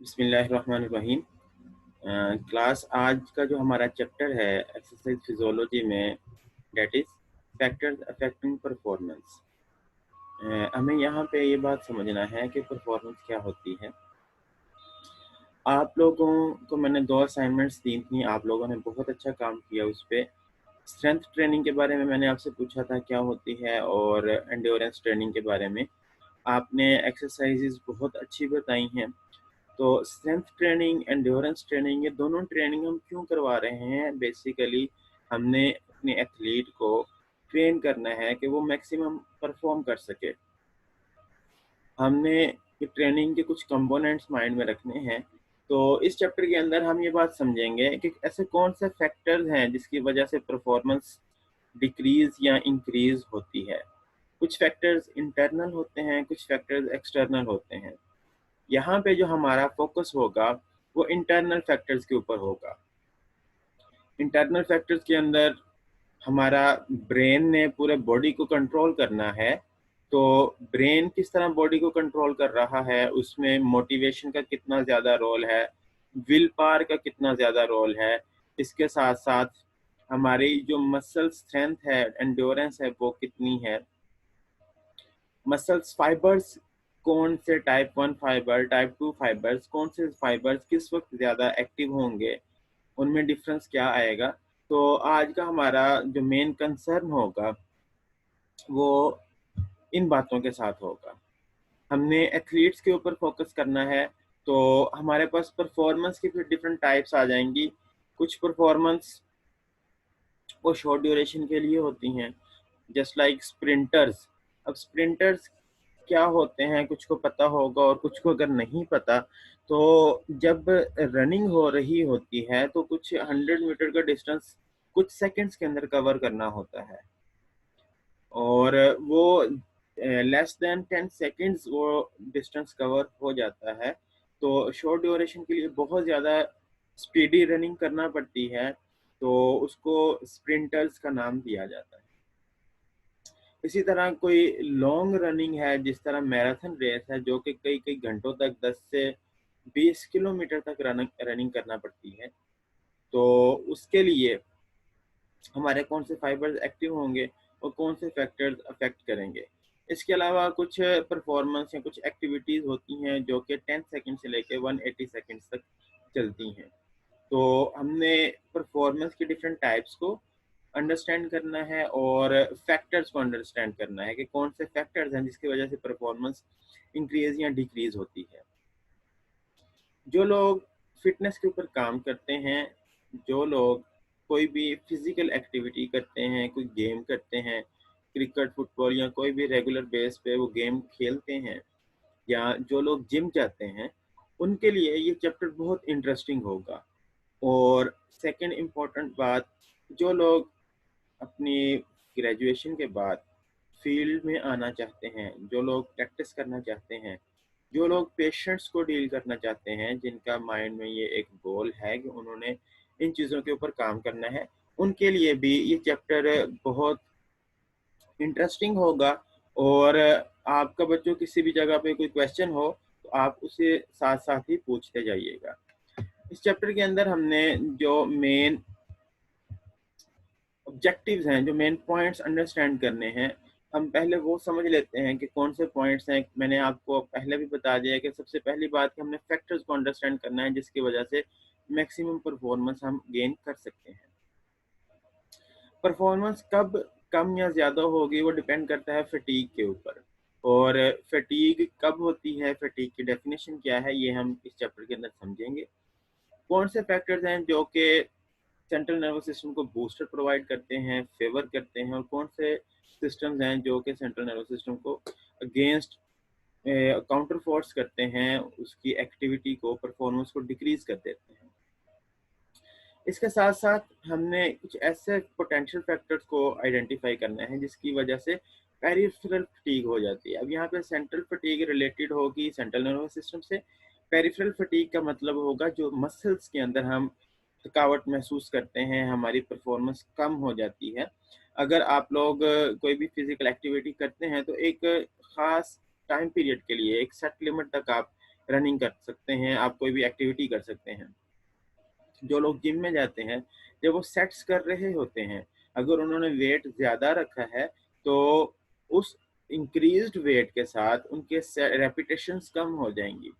बिस्मिल्लाहिर्रहमानिर्रहीम। क्लास आज का जो हमारा चैप्टर है एक्सरसाइज फिजियोलॉजी में, that is factors affecting performance. हमें यहाँ पे ये बात समझना है कि परफॉर्मेंस क्या होती है। आप लोगों को मैंने 2 असाइनमेंट्स दी थी, आप लोगों ने बहुत अच्छा काम किया उस पे। स्ट्रेंथ ट्रेनिंग के बारे में मैंने आपसे पूछा था क्या होती है, और एंड्योरेंस ट्रेनिंग के बारे में आपने एक्सरसाइजेज बहुत अच्छी बताई हैं। तो स्ट्रेंथ ट्रेनिंग, एंड्योरेंस ट्रेनिंग, ये दोनों ट्रेनिंग हम क्यों करवा रहे हैं? बेसिकली हमने अपने एथलीट को ट्रेन करना है कि वो मैक्सिमम परफॉर्म कर सके। हमने ये ट्रेनिंग के कुछ कंपोनेंट्स माइंड में रखने हैं। तो इस चैप्टर के अंदर हम ये बात समझेंगे कि ऐसे कौन से फैक्टर्स हैं जिसकी वजह से परफॉर्मेंस डिक्रीज या इंक्रीज होती है। कुछ फैक्टर्स इंटरनल होते हैं, कुछ फैक्टर्स एक्सटर्नल होते हैं। यहाँ पे जो हमारा फोकस होगा वो इंटरनल फैक्टर्स के ऊपर होगा। इंटरनल फैक्टर्स के अंदर हमारा ब्रेन ने पूरे बॉडी को कंट्रोल करना है। तो ब्रेन किस तरह बॉडी को कंट्रोल कर रहा है, उसमें मोटिवेशन का कितना ज़्यादा रोल है, विल पावर का कितना ज़्यादा रोल है। इसके साथ साथ हमारी जो मसल स्ट्रेंथ है, एंड्योरेंस है, वो कितनी है। मसल्स फाइबर्स, कौन से टाइप 1 फाइबर, टाइप 2 फाइबर्स, कौन से फाइबर्स किस वक्त ज़्यादा एक्टिव होंगे, उनमें डिफरेंस क्या आएगा। तो आज का हमारा जो मेन कंसर्न होगा वो इन बातों के साथ होगा। हमने एथलीट्स के ऊपर फोकस करना है। तो हमारे पास परफॉर्मेंस की फिर डिफरेंट टाइप्स आ जाएंगी। कुछ परफॉर्मेंस वो शॉर्ट ड्यूरेशन के लिए होती हैं, जस्ट लाइक स्प्रिंटर्स। अब स्प्रिंटर्स क्या होते हैं, कुछ को पता होगा और कुछ को अगर नहीं पता। तो जब रनिंग हो रही होती है तो कुछ 100 मीटर का डिस्टेंस कुछ सेकंड्स के अंदर कवर करना होता है, और वो लेस देन 10 सेकंड्स वो डिस्टेंस कवर हो जाता है। तो शॉर्ट ड्यूरेशन के लिए बहुत ज़्यादा स्पीडी रनिंग करना पड़ती है, तो उसको स्प्रिंटर्स का नाम दिया जाता है। इसी तरह कोई लॉन्ग रनिंग है, जिस तरह मैराथन रेस है जो कि कई कई घंटों तक 10 से 20 किलोमीटर तक रनिंग करना पड़ती है। तो उसके लिए हमारे कौन से फाइबर्स एक्टिव होंगे और कौन से फैक्टर्स अफेक्ट करेंगे। इसके अलावा कुछ परफॉर्मेंस या कुछ एक्टिविटीज़ होती हैं जो कि 10 सेकंड से लेकर 180 सेकंड्स तक चलती हैं। तो हमने परफॉर्मेंस के डिफरेंट टाइप्स को अंडरस्टैंड करना है और फैक्टर्स को अंडरस्टैंड करना है कि कौन से फैक्टर्स हैं जिसकी वजह से परफॉर्मेंस इंक्रीज या डिक्रीज होती है। जो लोग फिटनेस के ऊपर काम करते हैं, जो लोग कोई भी फिजिकल एक्टिविटी करते हैं, कोई गेम करते हैं, क्रिकेट, फुटबॉल या कोई भी रेगुलर बेस पे वो गेम खेलते हैं, या जो लोग जिम जाते हैं, उनके लिए ये चैप्टर बहुत इंटरेस्टिंग होगा। और सेकंड इम्पोर्टेंट बात, जो लोग अपनी ग्रेजुएशन के बाद फील्ड में आना चाहते हैं, जो लोग प्रैक्टिस करना चाहते हैं, जो लोग पेशेंट्स को डील करना चाहते हैं, जिनका माइंड में ये एक गोल है कि उन्होंने इन चीज़ों के ऊपर काम करना है, उनके लिए भी ये चैप्टर बहुत इंटरेस्टिंग होगा। और आपका बच्चों किसी भी जगह पे कोई क्वेश्चन हो तो आप उसे साथ साथ ही पूछते जाइएगा। इस चैप्टर के अंदर हमने जो मेन ऑब्जेक्टिव्स हैं, जो मेन पॉइंट्स अंडरस्टैंड करने हैं, हम पहले वो समझ लेते हैं कि कौन से पॉइंट्स हैं। मैंने आपको पहले भी बता दिया कि सबसे पहली बात कि हमने फैक्टर्स को अंडरस्टैंड करना है जिसकी वजह से मैक्सिमम परफॉर्मेंस हम गेन कर सकते हैं। परफॉर्मेंस कब कम या ज़्यादा होगी वो डिपेंड करता है फटीग के ऊपर। और फटीग कब होती है, फटीग की डेफिनेशन क्या है, ये हम इस चैप्टर के अंदर समझेंगे। कौन से फैक्टर्स हैं जो कि सेंट्रल नर्वस सिस्टम को बूस्टर प्रोवाइड करते हैं, फेवर करते हैं, और कौन से सिस्टम्स हैं जो कि सेंट्रल नर्वस सिस्टम को अगेंस्ट काउंटर फोर्स करते हैं, उसकी एक्टिविटी को, परफॉर्मेंस को डिक्रीज कर देते हैं। इसके साथ साथ हमने कुछ ऐसे पोटेंशियल फैक्टर्स को आइडेंटिफाई करना है जिसकी वजह से पेरिफेरल फटीग हो जाती है। अब यहाँ पे सेंट्रल फटीग रिलेटेड होगी सेंट्रल नर्वस सिस्टम से। पेरिफेरल फटीग का मतलब होगा जो मसल्स के अंदर हम थकावट महसूस करते हैं, हमारी परफॉर्मेंस कम हो जाती है। अगर आप लोग कोई भी फिजिकल एक्टिविटी करते हैं तो एक ख़ास टाइम पीरियड के लिए, एक सेट लिमिट तक आप रनिंग कर सकते हैं, आप कोई भी एक्टिविटी कर सकते हैं। जो लोग जिम में जाते हैं, जब वो सेट्स कर रहे होते हैं, अगर उन्होंने वेट ज़्यादा रखा है, तो उस इंक्रीज़्ड वेट के साथ उनके से रेपिटेशंस कम हो जाएँगी।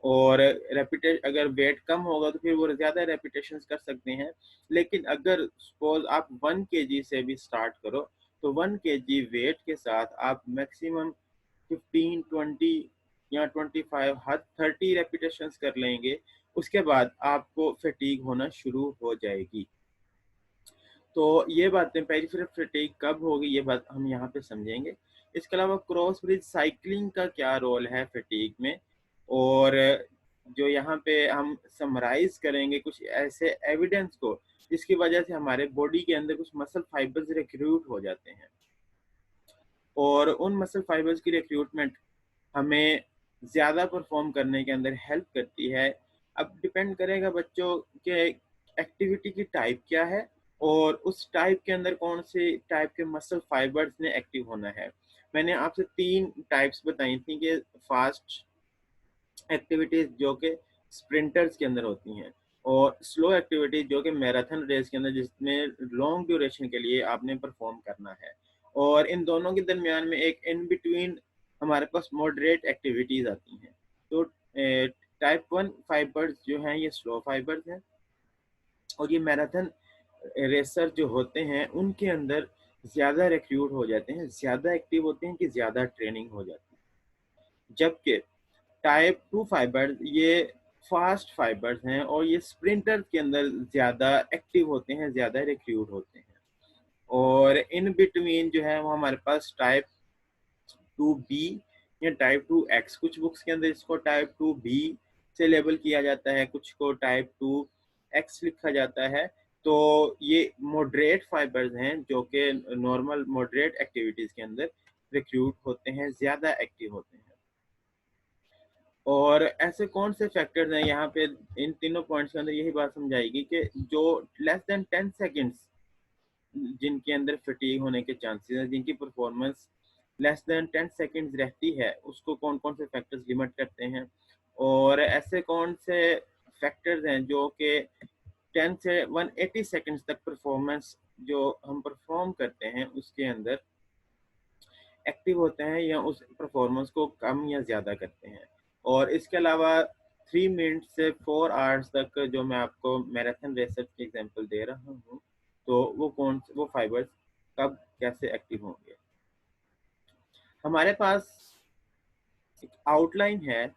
और अगर वेट कम होगा तो फिर वो ज़्यादा रेपिटेशंस कर सकते हैं। लेकिन अगर सपोज़ आप 1 केजी से भी स्टार्ट करो, तो 1 केजी वेट के साथ आप मैक्सिमम 15, 20 या 25 हद 30 रेपिटेशंस कर लेंगे, उसके बाद आपको फटीग होना शुरू हो जाएगी। तो ये बातें पहली सिर्फ फटीग कब होगी, ये बात हम यहाँ पे समझेंगे। इसके अलावा क्रॉस ब्रिज साइक्लिंग का क्या रोल है फटीग में, और जो यहाँ पे हम समराइज़ करेंगे कुछ ऐसे एविडेंस को, जिसकी वजह से हमारे बॉडी के अंदर कुछ मसल फाइबर्स रिक्रूट हो जाते हैं। और उन मसल फाइबर्स की रिक्रूटमेंट हमें ज़्यादा परफॉर्म करने के अंदर हेल्प करती है। अब डिपेंड करेगा बच्चों के एक्टिविटी की टाइप क्या है, और उस टाइप के अंदर कौन से टाइप के मसल फाइबर्स ने एक्टिव होना है। मैंने आपसे 3 टाइप्स बताई थी कि फास्ट एक्टिविटीज़ जो कि स्प्रिंटर्स के अंदर होती हैं, और स्लो एक्टिविटीज़ जो कि मैराथन रेस के अंदर जिसमें लॉन्ग ड्यूरेशन के लिए आपने परफॉर्म करना है। और इन दोनों के दरमियान में एक इन बिटवीन हमारे पास मॉडरेट एक्टिविटीज़ आती हैं। तो टाइप 1 फाइबर्स जो हैं ये स्लो फाइबर्स हैं, और ये मैराथन रेसर जो होते हैं उनके अंदर ज़्यादा रिक्रूट हो जाते हैं, ज़्यादा एक्टिव होते हैं कि ज़्यादा ट्रेनिंग हो जाती है। जबकि टाइप 2 फाइबर्स ये फास्ट फाइबर्स हैं, और ये स्प्रिंटर्स के अंदर ज़्यादा एक्टिव होते हैं, ज़्यादा रिक्रूट होते हैं। और इन बिटवीन जो है वो हमारे पास टाइप 2B या टाइप 2X, कुछ बुक्स के अंदर इसको टाइप 2B से लेबल किया जाता है, कुछ को टाइप 2X लिखा जाता है। तो ये मॉडरेट फाइबर्स हैं जो कि नॉर्मल मॉडरेट एक्टिविटीज़ के अंदर रिक्रूट होते हैं, ज़्यादा एक्टिव होते हैं। और ऐसे कौन से फैक्टर्स हैं यहाँ पे, इन तीनों पॉइंट्स के अंदर यही बात समझाएगी कि जो लेस देन 10 सेकंड्स जिनके अंदर फटीग होने के चांसेस हैं, जिनकी परफॉर्मेंस लेस देन 10 सेकंड्स रहती है, उसको कौन कौन से फैक्टर्स लिमिट करते हैं। और ऐसे कौन से फैक्टर्स हैं जो कि 10 से 180 सेकंड्स तक परफॉर्मेंस जो हम परफॉर्म करते हैं उसके अंदर एक्टिव होते हैं, या उस परफॉर्मेंस को कम या ज़्यादा करते हैं। और इसके अलावा 3 मिनट से 4 आवर्स तक जो मैं आपको मैराथन रेसर की एग्जांपल दे रहा हूँ, तो वो फाइबर्स कब कैसे एक्टिव होंगे। हमारे पास एक आउटलाइन है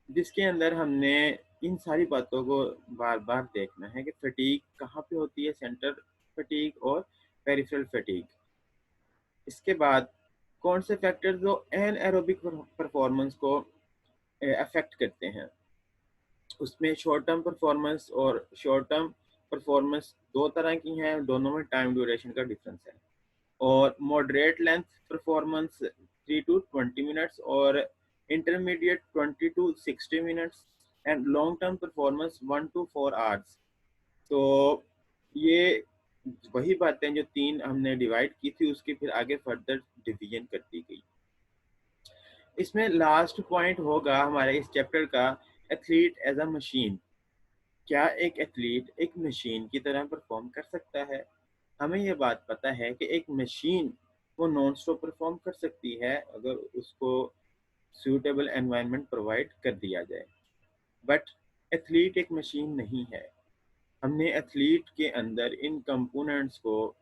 जिसके अंदर हमने इन सारी बातों को बार-बार देखना है कि फटीग कहाँ पे होती है, सेंटर फटीग और पेरिफेरल फटीग। इसके बाद कौन से फैक्टर्स जो एनएरोबिक परफॉर्मेंस को अफेक्ट करते हैं। उसमें शॉर्ट टर्म परफॉर्मेंस और शॉर्ट टर्म परफॉर्मेंस दो तरह की हैं, दोनों में टाइम ड्यूरेशन का डिफरेंस है। और moderate length performance 3 to 20 minutes, और intermediate 20 to 60 minutes, and long term performance 1 to 4 hours. तो ये वही बातें जो 3 हमने डिवाइड की थी, उसकी फिर आगे फर्दर डिवीजन कर दी गई। इसमें लास्ट पॉइंट होगा हमारे इस चैप्टर का, एथलीट एज अ मशीन। क्या एक एथलीट एक मशीन की तरह परफॉर्म कर सकता है? हमें ये बात पता है कि एक मशीन वो नॉन स्टॉप परफॉर्म कर सकती है अगर उसको सूटेबल एनवायरनमेंट प्रोवाइड कर दिया जाए। बट एथलीट एक मशीन नहीं है। हमने एथलीट के अंदर इन कंपोनेंट्स को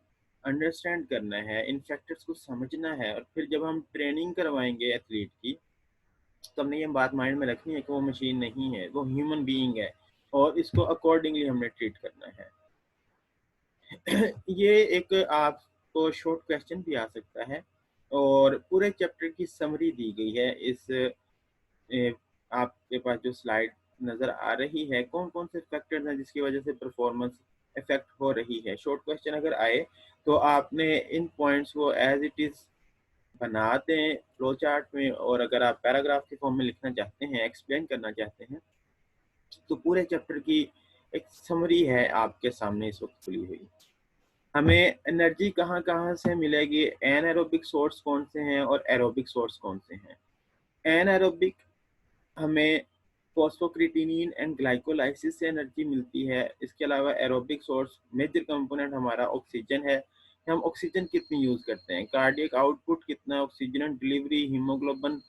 अंडरस्टैंड करना है, इन फैक्टर्स को समझना है, और फिर जब हम ट्रेनिंग करवाएंगे एथलीट की, तो हमने ये बात माइंड में रखनी है कि वो मशीन नहीं है, वो ह्यूमन बीइंग है, और इसको अकॉर्डिंगली हमने ट्रीट करना है। ये एक आपको शॉर्ट क्वेश्चन भी आ सकता है, और पूरे चैप्टर की समरी दी गई है इस आपके पास जो स्लाइड नज़र आ रही है, कौन कौन से फैक्टर्स हैं जिसकी वजह से परफॉर्मेंस इफेक्ट हो रही है। शॉर्ट क्वेश्चन अगर आए तो आपने इन पॉइंट्स को एज इट इज़ बना दें फ्लो चार्ट में, और अगर आप पैराग्राफ के फॉर्म में लिखना चाहते हैं, एक्सप्लेन करना चाहते हैं, तो पूरे चैप्टर की एक समरी है आपके सामने इस वक्त खुली हुई। हमें एनर्जी कहाँ कहाँ से मिलेगी, एनाएरोबिक सोर्स कौन से हैं और एरोबिक सोर्स कौन से हैं। एनाएरोबिक हमें फॉस्फोक्रिएटिनिन एंड ग्लाइकोलाइसिस से एनर्जी मिलती है। इसके अलावा एरोबिक सोर्स मेजर कंपोनेंट हमारा ऑक्सीजन है। हम ऑक्सीजन कितनी यूज़ करते हैं, कार्डियक आउटपुट कितना है, oxygen delivery, haemoglobin,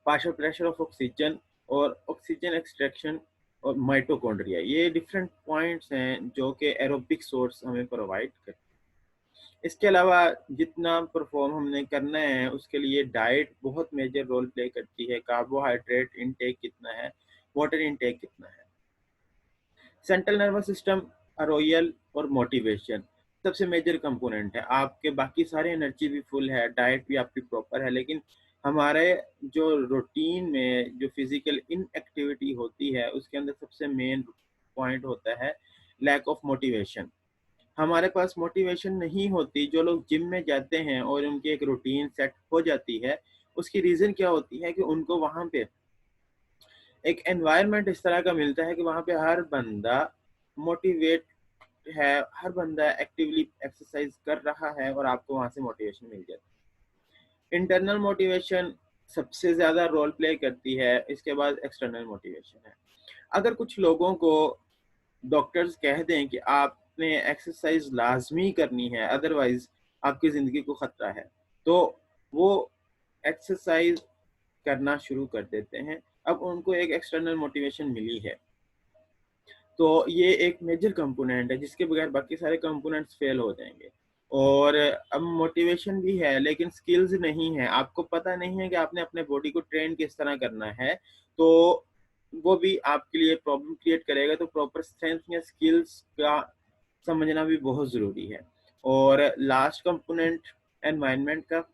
partial pressure of oxygen और ऑक्सीजन एक्सट्रैक्शन और माइटोकॉन्ड्रिया, ये डिफरेंट पॉइंट्स हैं जो कि एरोबिक सोर्स हमें प्रोवाइड करते हैं। इसके अलावा जितना परफॉर्म हमने करना है उसके लिए डाइट बहुत मेजर रोल प्ले करती है। कार्बोहाइड्रेट इनटेक कितना है, वाटर इनटेक कितना है। सेंट्रल नर्वस सिस्टम, अरोयल और मोटिवेशन सबसे मेजर कंपोनेंट है। आपके बाकी सारे एनर्जी भी फुल है, डाइट भी आपकी प्रॉपर है, लेकिन हमारे जो रूटीन में जो फिजिकल इनएक्टिविटी होती है उसके अंदर सबसे मेन पॉइंट होता है लैक ऑफ मोटिवेशन। हमारे पास मोटिवेशन नहीं होती। जो लोग जिम में जाते हैं और उनकी एक रूटीन सेट हो जाती है, उसकी रीज़न क्या होती है कि उनको वहाँ पे एक एनवायरनमेंट इस तरह का मिलता है कि वहाँ पे हर बंदा मोटिवेट है, हर बंदा एक्टिवली एक्सरसाइज कर रहा है और आपको वहाँ से मोटिवेशन मिल जाती है। इंटरनल मोटिवेशन सबसे ज़्यादा रोल प्ले करती है, इसके बाद एक्सटर्नल मोटिवेशन है। अगर कुछ लोगों को डॉक्टर्स कह दें कि आपने एक्सरसाइज लाजमी करनी है अदरवाइज आपकी ज़िंदगी को ख़तरा है, तो वो एक्सरसाइज करना शुरू कर देते हैं। अब उनको एक एक्सटर्नल मोटिवेशन मिली है, तो ये एक मेजर कंपोनेंट है जिसके बगैर बाकी सारे कंपोनेंट्स फेल हो जाएंगे। और अब मोटिवेशन भी है लेकिन स्किल्स नहीं है, आपको पता नहीं है कि आपने अपने बॉडी को ट्रेन किस तरह करना है, तो वो भी आपके लिए प्रॉब्लम क्रिएट करेगा। तो प्रॉपर स्ट्रेंथ या स्किल्स का समझना भी बहुत ज़रूरी है। और लास्ट कंपोनेंट एनवायरनमेंट का,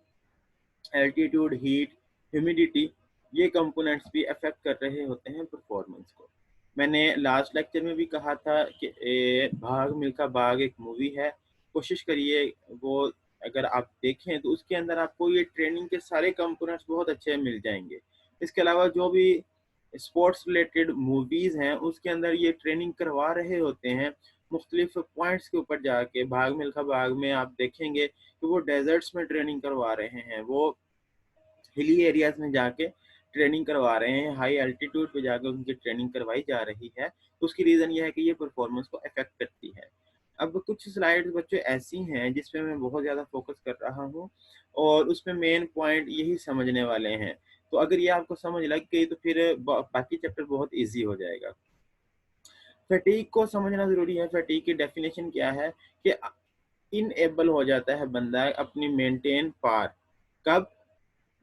एल्टीट्यूड, हीट, ह्यूमिडिटी, ये कंपोनेंट्स भी अफेक्ट कर रहे होते हैं परफॉर्मेंस को। मैंने लास्ट लेक्चर में भी कहा था कि भाग मिल्खा भाग एक मूवी है, कोशिश करिए वो अगर आप देखें तो उसके अंदर आपको ये ट्रेनिंग के सारे कंपोनेंट्स बहुत अच्छे मिल जाएंगे। इसके अलावा जो भी स्पोर्ट्स रिलेटेड मूवीज़ हैं उसके अंदर ये ट्रेनिंग करवा रहे होते हैं मुख्तलिफ पॉइंट्स के ऊपर जाके। भाग मिल्खा भाग में आप देखेंगे कि वो डेजर्ट्स में ट्रेनिंग करवा रहे हैं, वो हिली एरियाज में जाके ट्रेनिंग करवा रहे हैं, हाई एल्टीट्यूड पे जाकर उनकी ट्रेनिंग करवाई जा रही है। तो उसकी रीज़न ये है कि ये परफॉर्मेंस को अफेक्ट करती है। अब कुछ स्लाइड्स बच्चों ऐसी हैं जिसपे मैं बहुत ज़्यादा फोकस कर रहा हूँ और उसमें मेन पॉइंट यही समझने वाले हैं। तो अगर ये आपको समझ लग गई तो फिर बाकी चैप्टर बहुत ईजी हो जाएगा। फटीग को समझना ज़रूरी है। फटीग की डेफिनेशन क्या है कि इनएबल हो जाता है बंदा अपनी मेंटेन पार, कब,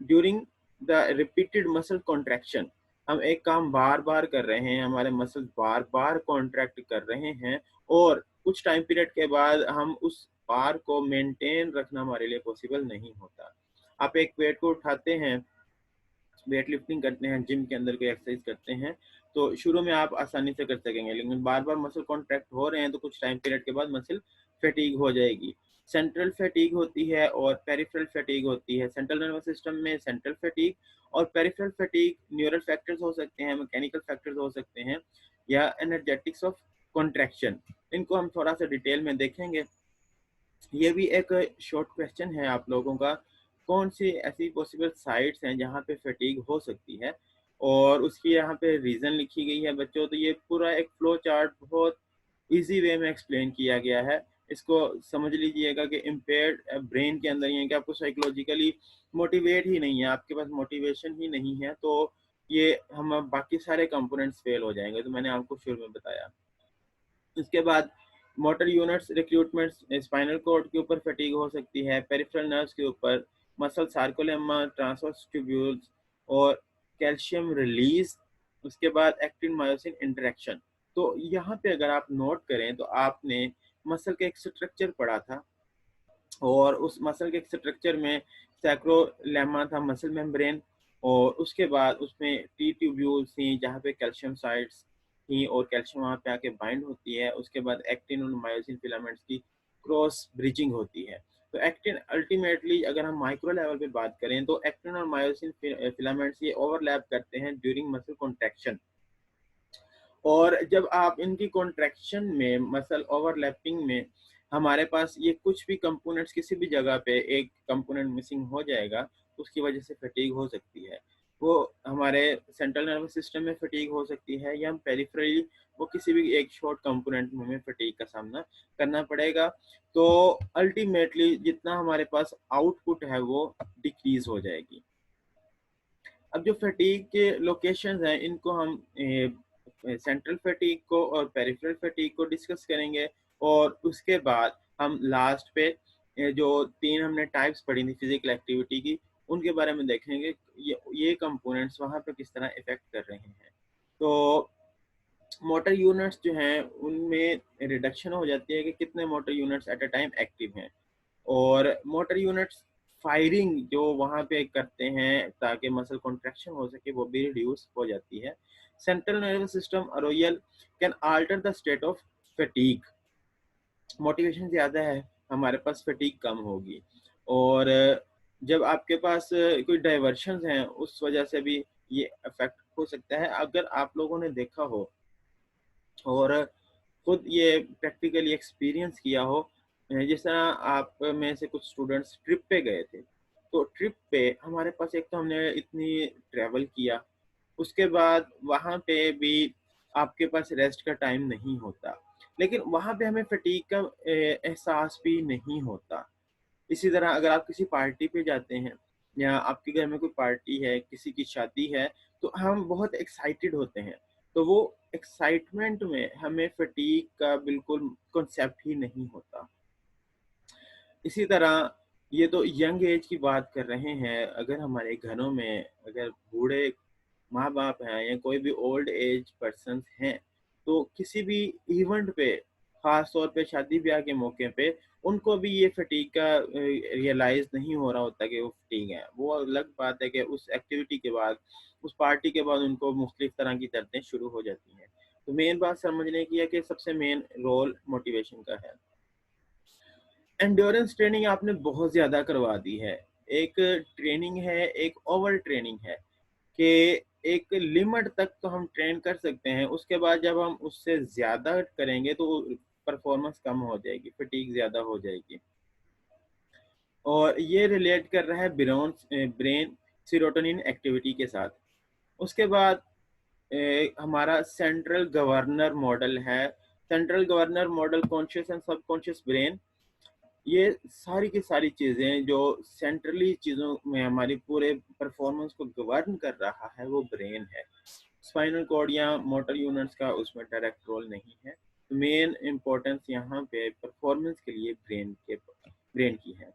during the repeated muscle contraction. हम एक काम बार बार कर रहे हैं, हमारे मसल्स बार बार कॉन्ट्रैक्ट कर रहे हैं और कुछ टाइम पीरियड के बाद हम उस बार को मेंटेन रखना हमारे लिए पॉसिबल नहीं होता। आप एक वेट को उठाते हैं, वेट लिफ्टिंग करते हैं, जिम के अंदर कोई एक्सरसाइज करते हैं, तो शुरू में आप आसानी से कर सकेंगे, लेकिन बार बार मसल कॉन्ट्रैक्ट हो रहे हैं तो कुछ टाइम पीरियड के बाद मसल फैटीग हो जाएगी। सेंट्रल फैटीग होती है और पेरिफेरल फैटीग होती है। सेंट्रल नर्वस सिस्टम में सेंट्रल फैटीग और पेरिफेरल फैटीग न्यूरल फैक्टर्स हो सकते हैं, मैकेनिकल फैक्टर्स हो सकते हैं या एनर्जेटिक्स ऑफ कॉन्ट्रैक्शन। इनको हम थोड़ा सा डिटेल में देखेंगे। ये भी एक शॉर्ट क्वेश्चन है आप लोगों का, कौन सी ऐसी पॉसिबल साइट्स हैं जहाँ पे फटीग हो सकती है, और उसकी यहाँ पे रीज़न लिखी गई है बच्चों। तो ये पूरा एक फ्लो चार्ट बहुत इजी वे में एक्सप्लेन किया गया है। इसको समझ लीजिएगा कि इम्पेयर्ड ब्रेन के अंदर ये है कि आपको साइकोलॉजिकली मोटिवेट ही नहीं है, आपके पास मोटिवेशन ही नहीं है, तो ये हम बाकी सारे कंपोनेंट्स फेल हो जाएंगे। तो मैंने आपको शुरू में बताया। इसके बाद motor units recruitments, spinal cord के ऊपर फटीग हो सकती है, पेरिफेरल नर्व्स के ऊपर, मसल सार्कोलेमा, ट्रांसवर्स ट्यूब्यूल्स और कैल्शियम रिलीज। उसके बाद एक्टिन मायोसिन इंटरेक्शन। तो यहाँ पे अगर आप नोट करें तो आपने मसल का एक स्ट्रक्चर पढ़ा था और उस मसल के स्ट्रक्चर में सैक्रोलेमा था, मसल मेम्ब्रेन, और उसके बाद उसमें टी ट्यूब्यूल्स थी जहाँ पे कैल्शियम साइट्स थी और कैल्शियम वहाँ पे आके बाइंड होती है। उसके बाद एक्टिन और मायोसिन फिलामेंट्स की क्रॉस ब्रिजिंग होती है। तो एक्टिन अल्टीमेटली अगर हम माइक्रो लेवल पे बात करें तो एक्टिन और मायोसिन फिलामेंट्स ये ओवरलैप करते हैं ड्यूरिंग मसल कॉन्ट्रैक्शन, और जब आप इनकी कॉन्ट्रैक्शन में मसल ओवरलैपिंग में हमारे पास ये कुछ भी कंपोनेंट्स किसी भी जगह पे एक कंपोनेंट मिसिंग हो जाएगा, उसकी वजह से फटीग हो सकती है। वो हमारे सेंट्रल नर्वस सिस्टम में फटीग हो सकती है, या हम पेरिफेरली वो किसी भी एक शॉर्ट कंपोनेंट में हमें फटीग का सामना करना पड़ेगा। तो अल्टीमेटली जितना हमारे पास आउटपुट है वो डिक्रीज हो जाएगी। अब जो फटीग के लोकेशंस हैं इनको हम सेंट्रल फटीग को और पेरिफेरल फटीग को डिस्कस करेंगे, और उसके बाद हम लास्ट पे जो तीन हमने टाइप्स पढ़ी थी फिजिकल एक्टिविटी की, उनके बारे में देखेंगे ये कंपोनेंट्स वहाँ पे किस तरह इफेक्ट कर रहे हैं। तो मोटर यूनिट्स जो हैं उनमें रिडक्शन हो जाती है कि कितने motor units at a time active हैं, और मोटर यूनिट्स फायरिंग जो वहाँ पे करते हैं ताकि मसल कॉन्ट्रैक्शन हो सके वो भी रिड्यूस हो जाती है। सेंट्रल नर्वस सिस्टम अरोयल can alter the state of fatigue. Motivation ज़्यादा है, हमारे पास फटीग कम होगी, और जब आपके पास कोई डाइवर्शंस हैं उस वजह से भी ये अफेक्ट हो सकता है। अगर आप लोगों ने देखा हो और खुद ये प्रैक्टिकली एक्सपीरियंस किया हो, जिस तरह आप में से कुछ स्टूडेंट्स ट्रिप पे गए थे, तो ट्रिप पे हमारे पास एक तो हमने इतनी ट्रैवल किया, उसके बाद वहाँ पे भी आपके पास रेस्ट का टाइम नहीं होता, लेकिन वहाँ पे हमें फटीग का एहसास भी नहीं होता। इसी तरह अगर आप किसी पार्टी पे जाते हैं या आपके घर में कोई पार्टी है, किसी की शादी है, तो हम बहुत एक्साइटेड होते हैं। तो वो एक्साइटमेंट में हमें फटीग का बिल्कुल कॉन्सेप्ट ही नहीं होता। इसी तरह ये तो यंग एज की बात कर रहे हैं, अगर हमारे घरों में अगर बूढ़े माँ-बाप हैं या कोई भी ओल्ड एज पर्सन्स हैं, तो किसी भी इवेंट पे, ख़ास तौर पे शादी-ब्याह के मौके पे, उनको भी ये फटीग का रियलाइज़ नहीं हो रहा होता कि वो फटीग है। वो अलग बात है कि उस एक्टिविटी के बाद, उस पार्टी के बाद उनको मुख्तलिफ तरह की दर्दें शुरू हो जाती हैं। तो मेन बात समझने की है कि सबसे मेन रोल मोटिवेशन का है। एंड्योरेंस ट्रेनिंग आपने बहुत ज़्यादा करवा दी है। एक ट्रेनिंग है, एक ओवर ट्रेनिंग है। कि एक लिमिट तक तो हम ट्रेन कर सकते हैं, उसके बाद जब हम उससे ज़्यादा करेंगे तो परफॉर्मेंस कम हो जाएगी, फटीग ज़्यादा हो जाएगी। और ये रिलेट कर रहा है ब्रेन सीरोटोनिन एक्टिविटी के साथ। उसके बाद हमारा सेंट्रल गवर्नर मॉडल है। Central governor model conscious and subconscious brain, ये सारी की सारी चीज़ें जो सेंट्रली चीज़ों में हमारी पूरे परफॉर्मेंस को गवर्न कर रहा है वो ब्रेन है। स्पाइनल कॉर्ड या मोटर यूनिट्स का उसमें डायरेक्ट रोल नहीं है। मेन इम्पोर्टेंस यहाँ पे परफॉर्मेंस के लिए ब्रेन की है।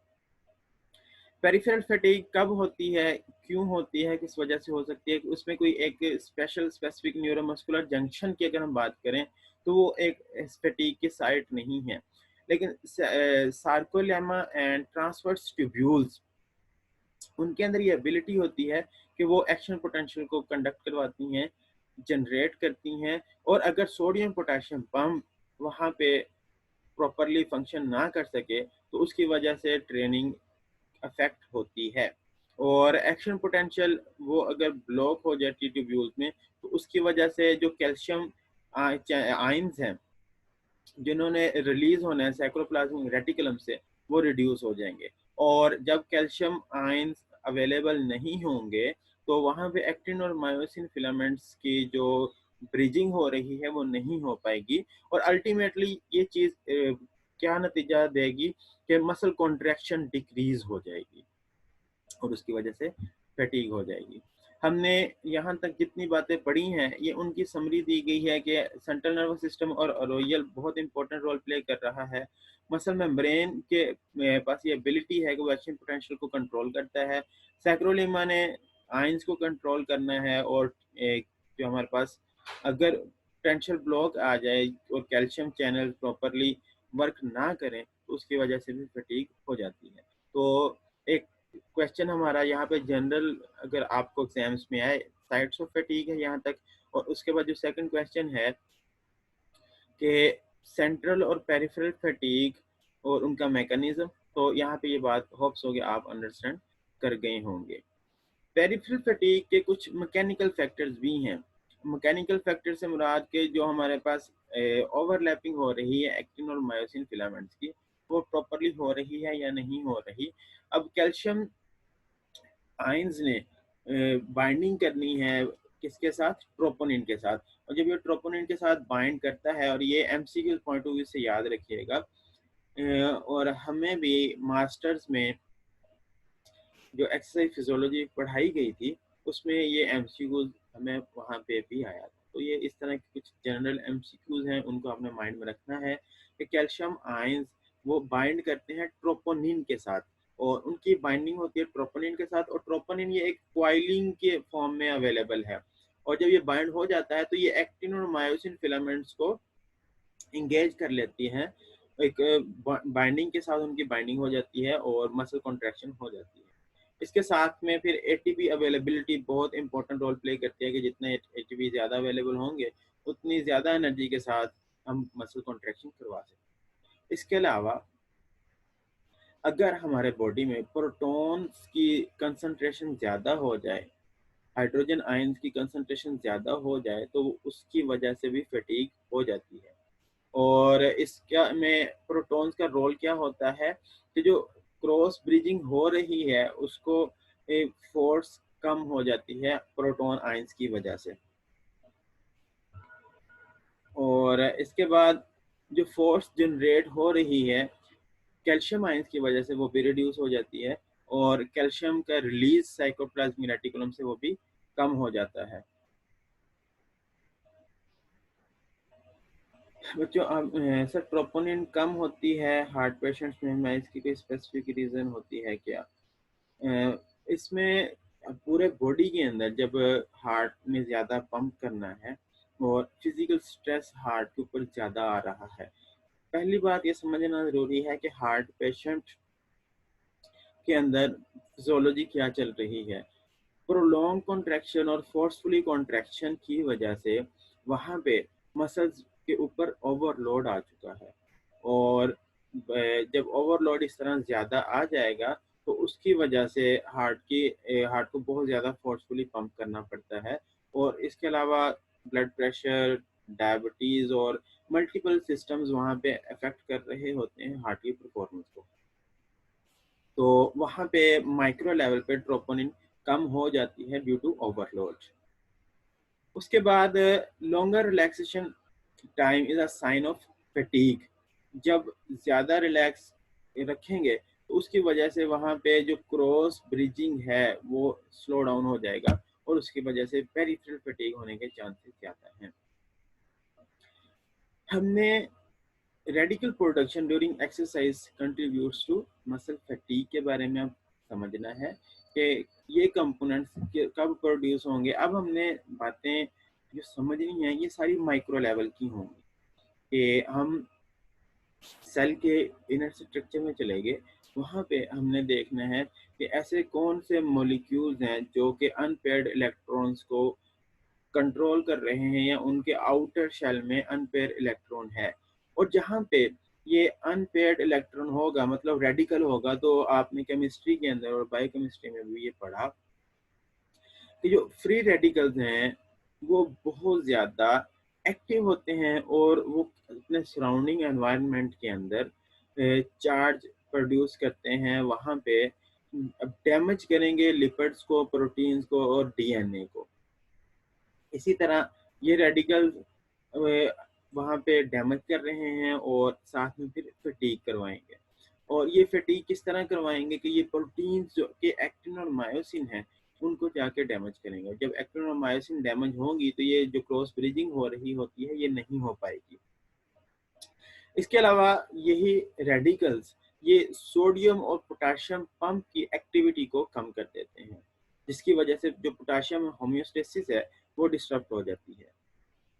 पेरिफेरल फटीग कब होती है, क्यों होती है, किस वजह से हो सकती है, उसमें कोई एक स्पेशल स्पेसिफिक न्यूरोमस्कुलर जंक्शन की अगर हम बात करें तो वो एक फटीग की साइट नहीं है, लेकिन सार्कोलेमा एंड ट्रांसवर्स ट्यूब्यूल्स, उनके अंदर ये एबिलिटी होती है कि वो एक्शन पोटेंशियल को कंडक्ट करवाती हैं, जनरेट करती हैं, और अगर सोडियम पोटेशियम पंप वहाँ पे प्रॉपरली फंक्शन ना कर सके तो उसकी वजह से ट्रेनिंग अफेक्ट होती है। और एक्शन पोटेंशियल वो अगर ब्लॉक हो जाए ट्यूब्यूल्स में तो उसकी वजह से जो कैल्शियम आयंस हैं जिन्होंने रिलीज होना है साइक्लोप्लाज्मिक रेटिकुलम से, वो रिड्यूस हो जाएंगे, और जब कैल्शियम आयंस अवेलेबल नहीं होंगे तो वहाँ पे एक्टिन और मायोसिन फिलामेंट्स की जो ब्रिजिंग हो रही है वो नहीं हो पाएगी, और अल्टीमेटली ये चीज़ क्या नतीजा देगी कि मसल कॉन्ट्रैक्शन डिक्रीज हो जाएगी और उसकी वजह से फटीग हो जाएगी। हमने यहाँ तक जितनी बातें पढ़ी हैं ये उनकी समरी दी गई है कि सेंट्रल नर्वस सिस्टम और रोयल बहुत इंपॉर्टेंट रोल प्ले कर रहा है। मसल मेम्ब्रेन के पास ये एबिलिटी है कि वो एक्शन पोटेंशियल को कंट्रोल करता है। सैक्रोलिमा ने आयंस को कंट्रोल करना है, और जो हमारे पास अगर पोटेंशियल ब्लॉक आ जाए और कैल्शियम चैनल प्रॉपरली वर्क ना करें तो उसकी वजह से भी फटीग हो जाती है। तो एक क्वेश्चन हमारा यहाँ पे जनरल अगर आपको एग्जाम्स में आए, साइड्स ऑफ फटीग है यहाँ तक, और उसके बाद जो सेकंड क्वेश्चन है कि सेंट्रल और पेरिफेरल फटीग और उनका मैकेनिज्म, तो यहाँ पे ये बात होप्स हो कि आप अंडरस्टैंड कर गए होंगे। पेरिफेरल फटीग के कुछ मैकेनिकल फैक्टर्स भी हैं। मैकेनिकल फैक्टर से मुराद के जो हमारे पास ओवरलैपिंग हो रही है एक्टिन और मायोसिन फिलामेंट्स की, वो प्रॉपरली हो रही है या नहीं हो रही। अब कैल्शियम आयंस ने बाइंडिंग करनी है किसके साथ, ट्रोपोनिन के साथ। और जब ये ट्रोपोनिन के साथ बाइंड करता है, और ये एमसीक्यू पॉइंट ऑफ व्यू से याद रखिएगा, और हमें भी मास्टर्स में जो एक्सरसाइज फिजियोलॉजी पढ़ाई गई थी उसमें ये एमसीक्यूज हमें वहाँ पे भी आया था। तो ये इस तरह के कुछ जनरल एमसीक्यूज हैं, उनको अपने माइंड में रखना है कि कैल्शियम आयंस वो बाइंड करते हैं ट्रोपोनिन के साथ, और उनकी बाइंडिंग होती है ट्रोपोनिन के साथ, और ट्रोपोनिन ये एक क्वाइलिंग के फॉर्म में अवेलेबल है। और जब ये बाइंड हो जाता है तो ये एक्टिन और मायोसिन फिलामेंट्स को इंगेज कर लेती हैं, एक बाइंडिंग के साथ उनकी बाइंडिंग हो जाती है और मसल कॉन्ट्रैक्शन हो जाती है। इसके साथ में फिर एटीपी अवेलेबिलिटी बहुत इंपॉर्टेंट रोल प्ले करती है कि जितने एटीपी ज़्यादा अवेलेबल होंगे उतनी ज़्यादा एनर्जी के साथ हम मसल कॉन्ट्रैक्शन करवा सकते हैं। इसके अलावा अगर हमारे बॉडी में प्रोटॉन्स की कंसंट्रेशन ज़्यादा हो जाए, हाइड्रोजन आयंस की कंसंट्रेशन ज़्यादा हो जाए, तो उसकी वजह से भी फटीग हो जाती है। और इसका में प्रोटॉन्स का रोल क्या होता है कि जो क्रॉस ब्रिजिंग हो रही है उसको फोर्स कम हो जाती है प्रोटॉन आयंस की वजह से। और इसके बाद जो फोर्स जनरेट हो रही है कैल्शियम आयंस की वजह से वो भी रिड्यूस हो जाती है, और कैल्शियम का रिलीज साइटोप्लाज्मिक रेटिकुलम से वो भी कम हो जाता है। बच्चों अब सर ट्रोपोनिन कम होती है हार्ट पेशेंट्स में इसकी कोई स्पेसिफिक रीज़न होती है क्या? इसमें पूरे बॉडी के अंदर जब हार्ट में ज़्यादा पंप करना है और फिजिकल स्ट्रेस हार्ट के ऊपर ज़्यादा आ रहा है, पहली बात ये समझना ज़रूरी है कि हार्ट पेशेंट के अंदर फिजियोलॉजी क्या चल रही है। प्रोलॉन्ग कॉन्ट्रैक्शन और फोर्सफुली कॉन्ट्रैक्शन की वजह से वहाँ पे मसल्स के ऊपर ओवरलोड आ चुका है, और जब ओवरलोड इस तरह ज़्यादा आ जाएगा तो उसकी वजह से हार्ट को बहुत ज़्यादा फोर्सफुली पंप करना पड़ता है। और इसके अलावा ब्लड प्रेशर, डायबिटीज़ और मल्टीपल सिस्टम्स वहाँ पे अफेक्ट कर रहे होते हैं हार्ट की परफॉर्मेंस को। तो वहाँ पे माइक्रो लेवल पे ट्रोपोनिन कम हो जाती है ड्यू टू ओवरलोड। उसके बाद longer relaxation time is a sine of fatigue. जब ज़्यादा रिलैक्स रखेंगे तो उसकी वजह से वहाँ पे जो क्रॉस ब्रिजिंग है वो स्लो डाउन हो जाएगा, और उसकी वजह से पेरिफेरल फटीग होने के चांसेस ज़्यादा हैं। हमने radical production during exercise contributes to muscle fatigue के बारे में अब समझना है कि ये कंपोनेंट्स कब प्रोड्यूस होंगे। अब हमने बातें जो समझनी है ये सारी माइक्रो लेवल की होंगी, कि हम सेल के इनर स्ट्रक्चर में चले गए, वहाँ पे हमने देखना है कि ऐसे कौन से मॉलिक्यूल्स हैं जो कि अनपेयर्ड इलेक्ट्रॉन्स को कंट्रोल कर रहे हैं, या उनके आउटर शेल में अनपेयर इलेक्ट्रॉन है। और जहाँ पे ये अनपेयर्ड इलेक्ट्रॉन होगा मतलब रेडिकल होगा, तो आपने केमिस्ट्री के अंदर और बायोकेमिस्ट्री में भी ये पढ़ा कि जो फ्री रेडिकल्स हैं वो बहुत ज़्यादा एक्टिव होते हैं, और वो अपने सराउंडिंग एनवायरनमेंट के अंदर चार्ज प्रोड्यूस करते हैं, वहाँ पे डैमेज करेंगे लिपिड्स को, प्रोटीन्स को और डीएनए को। इसी तरह ये रेडिकल वहाँ पे डैमेज कर रहे हैं और साथ में फिर फटीग करवाएंगे। और ये फटीग किस तरह करवाएंगे कि ये प्रोटीन्स जो कि एक्टिन और मायोसिन है उनको जाके डैमेज करेंगे। जब एक्टिन और मायोसिन डैमेज होंगी तो ये जो क्रॉस ब्रिजिंग हो रही होती है ये नहीं हो पाएगी। इसके अलावा यही रेडिकल्स ये सोडियम और पोटाशियम पंप की एक्टिविटी को कम कर देते हैं, जिसकी वजह से जो पोटाशियम होम्योस्टेसिस है वो डिस्टर्ब हो जाती है,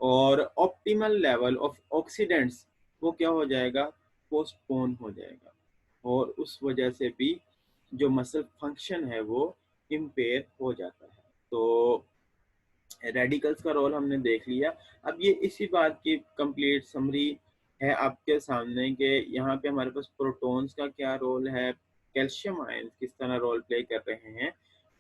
और ऑप्टिमल लेवल ऑफ ऑक्सीडेंट्स वो क्या हो जाएगा, पोस्टपोन हो जाएगा, और उस वजह से भी जो मसल फंक्शन है वो इम्पेयर हो जाता है। तो रेडिकल्स का रोल हमने देख लिया। अब ये इसी बात की कंप्लीट समरी है आपके सामने कि यहाँ पे हमारे पास प्रोटॉन्स का क्या रोल है, कैल्शियम आयंस किस तरह रोल प्ले कर रहे हैं,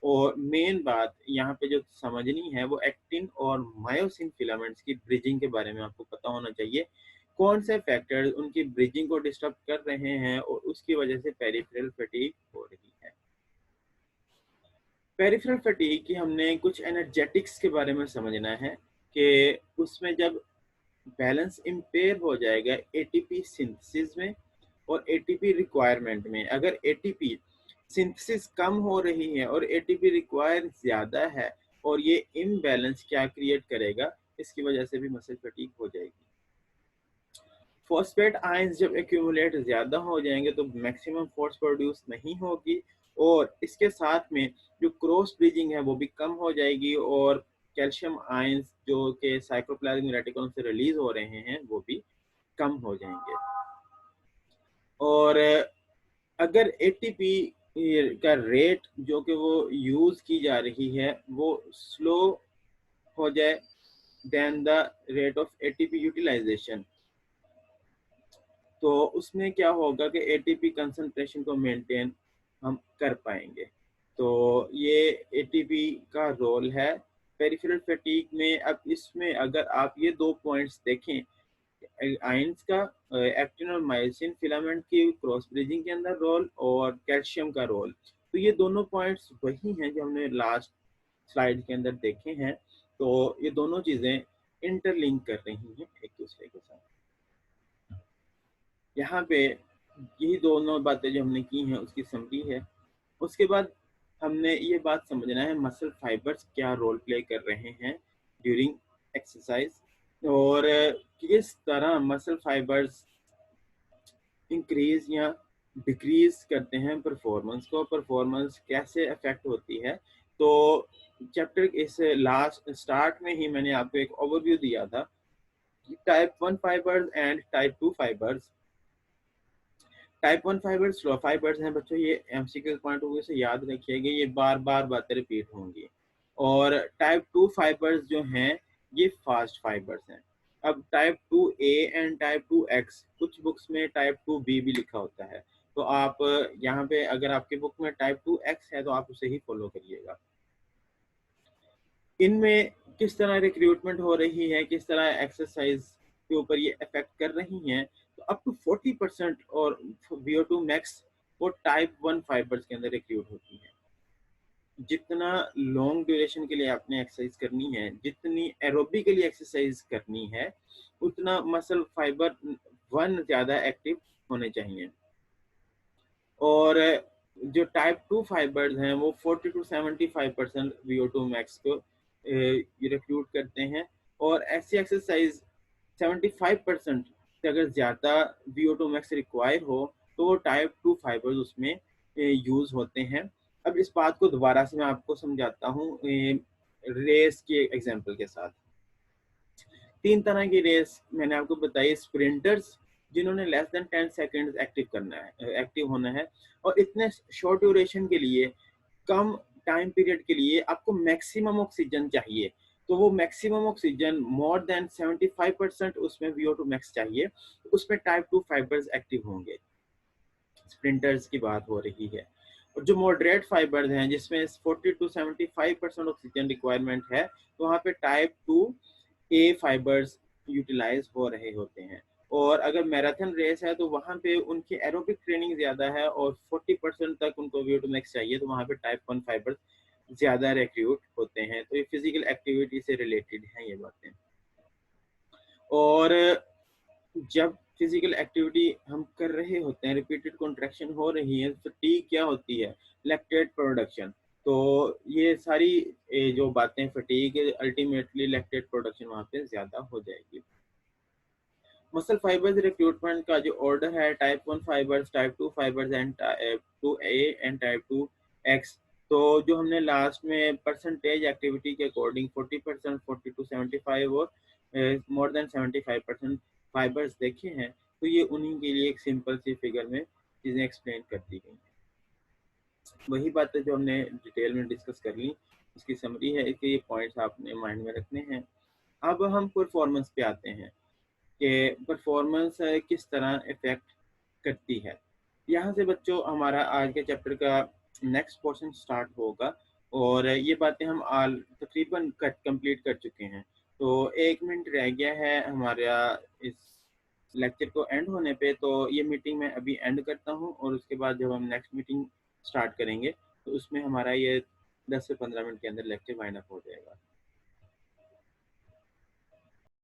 और मेन बात यहाँ पे जो समझनी है वो एक्टिन और मायोसिन फिलामेंट्स की ब्रिजिंग के बारे में आपको पता होना चाहिए। कौन से फैक्टर्स उनकी ब्रिजिंग को डिस्टर्ब कर रहे हैं और उसकी वजह से पेरिफेरल फटीग हो रही है। पेरिफेरल फटीग की हमने कुछ एनर्जेटिक्स के बारे में समझना है कि उसमें जब बैलेंस इम्पेयर हो जाएगा एटीपी सिंथेसिस में और एटीपी रिक्वायरमेंट में। अगर एटीपी सिंथेसिस कम हो रही है और एटीपी रिक्वायर ज़्यादा है और ये इम्बैलेंस क्या क्रिएट करेगा, इसकी वजह से भी मसल फटीग हो जाएगी। फॉस्फेट आयंस जब एक्यूमुलेट ज़्यादा हो जाएंगे तो मैक्सिमम फोर्स प्रोड्यूस नहीं होगी और इसके साथ में जो क्रॉस ब्रिजिंग है वो भी कम हो जाएगी और कैल्शियम आयंस जो कि साइटोप्लाज्मिक रेटिकुलम से रिलीज हो रहे हैं वो भी कम हो जाएंगे। और अगर एटीपी का रेट जो कि वो यूज़ की जा रही है वो स्लो हो जाए then the rate of ATP utilisation, तो उसमें क्या होगा कि एटीपी कंसंट्रेशन को मेंटेन हम कर पाएंगे। तो ये एटीपी का रोल है पेरिफेरल फटीग में। अब इसमें अगर आप ये दो पॉइंट्स देखें, आयंस का एक्टिन और मायोसिन फिलामेंट की क्रॉस ब्रिजिंग के अंदर रोल और कैल्शियम का रोल, तो ये दोनों पॉइंट्स वही हैं जो हमने लास्ट स्लाइड के अंदर देखे हैं। तो ये दोनों चीज़ें इंटरलिंक कर रही हैं एक दूसरे के साथ। यहाँ पे यही दोनों बातें जो हमने की हैं उसकी समरी है। उसके बाद हमने ये बात समझना है मसल फाइबर्स क्या रोल प्ले कर रहे हैं ड्यूरिंग एक्सरसाइज और किस तरह मसल फाइबर्स इंक्रीज या डिक्रीज करते हैं परफॉर्मेंस को, परफॉर्मेंस कैसे अफेक्ट होती है। तो चैप्टर इस लास्ट स्टार्ट में ही मैंने आपको एक ओवरव्यू दिया था type 1 fibres and type 2 fibres. Type 1 fibres slow fibres हैं बच्चों, ये एमसीक्यू पॉइंट ऑफ व्यू से याद रखिएगा, ये बार बार बातें रिपीट होंगी। और टाइप 2 फाइबर्स जो हैं ये फास्ट फाइबर्स हैं। अब type 2A and type 2X, कुछ बुक्स में टाइप 2B भी लिखा होता है, तो आप यहाँ पे अगर आपके बुक में टाइप 2X है तो आप उसे ही फॉलो करिएगा। इनमें किस तरह रिक्रूटमेंट हो रही है, किस तरह एक्सरसाइज के ऊपर ये इफेक्ट कर रही हैं, तो अप टू 40% और VO2 मैक्स वो टाइप 1 फाइबर्स के अंदर रिक्रूट होती है। जितना लॉन्ग ड्यूरेशन के लिए आपने एक्सरसाइज करनी है, जितनी एरोबिकली एक्सरसाइज करनी है, उतना मसल फाइबर 1 ज़्यादा एक्टिव होने चाहिए। और जो टाइप 2 फाइबर्स हैं वो 40 to 75% VO2 मैक्स को रिक्रूट करते हैं और ऐसी एक्सरसाइज 75% से अगर ज़्यादा VO2 मैक्स रिक्वायर हो तो टाइप 2 फाइबर्स उसमें यूज़ होते हैं। अब इस बात को दोबारा से मैं आपको समझाता हूँ रेस के एग्जांपल के साथ। 3 तरह की रेस मैंने आपको बताई। स्प्रिंटर्स जिन्होंने लेस देन 10 सेकंड्स एक्टिव करना है, एक्टिव होना है, और इतने शॉर्ट ड्यूरेशन के लिए, कम टाइम पीरियड के लिए आपको मैक्सिमम ऑक्सीजन चाहिए, तो वो मैक्सिमम ऑक्सीजन मोर देन 75% उसमें VO2 मैक्स चाहिए, तो उसमें टाइप 2 फाइबर्स एक्टिव होंगे। स्प्रिंटर्स की बात हो रही है। और जो मॉडरेट फाइबर्स हैं जिसमें 40 to 75% ऑक्सीजन रिक्वायरमेंट है, तो वहाँ पे टाइप 2A फाइबर्स यूटिलाइज हो रहे होते हैं। और अगर मैराथन रेस है तो वहाँ पे उनकी एरोबिक ट्रेनिंग ज़्यादा है और 40% तक उनको VO2 मैक्स चाहिए, तो वहाँ पे टाइप 1 फाइबर्स ज़्यादा रिक्रूट होते हैं। तो ये फिजिकल एक्टिविटी से रिलेटेड हैं ये बातें। और जब फिजिकल एक्टिविटी हम कर रहे होते हैं, रिपीटेड कॉन्ट्रैक्शन हो रही है, फटीग क्या होती है, लैक्टेट प्रोडक्शन। तो ये सारी जो बातें फटीग, अल्टीमेटली लैक्टेट प्रोडक्शन वहाँ पे ज़्यादा हो जाएगी। मसल फाइबर्स रिक्रूटमेंट का जो ऑर्डर है, type 1 fibres, type 2 fibres and type 2A and type 2X। तो जो हमने लास्ट में परसेंटेज एक्टिविटी के अकॉर्डिंग 40%, 40 to 75 और मोर देन 75% फाइबर्स देखे हैं, तो ये उन्हीं के लिए एक सिंपल सी फिगर में चीज़ें एक्सप्लेन कर दी गई हैं। वही बातें जो हमने डिटेल में डिस्कस कर ली, उसकी समरी है, इसके ये पॉइंट्स आपने माइंड में रखने हैं। अब हम परफॉर्मेंस पे आते हैं कि परफॉर्मेंस किस तरह इफेक्ट करती है। यहाँ से बच्चों हमारा आज के चैप्टर का नेक्स्ट पोर्शन स्टार्ट होगा और ये बातें हम आल तकरीबन कंप्लीट कर चुके हैं। तो 1 मिनट रह गया है हमारा इस लेक्चर को एंड होने पे, तो ये मीटिंग मैं अभी एंड करता हूँ और उसके बाद जब हम नेक्स्ट मीटिंग स्टार्ट करेंगे तो उसमें हमारा ये 10 से 15 मिनट के अंदर लेक्चर वाइंड अप हो जाएगा।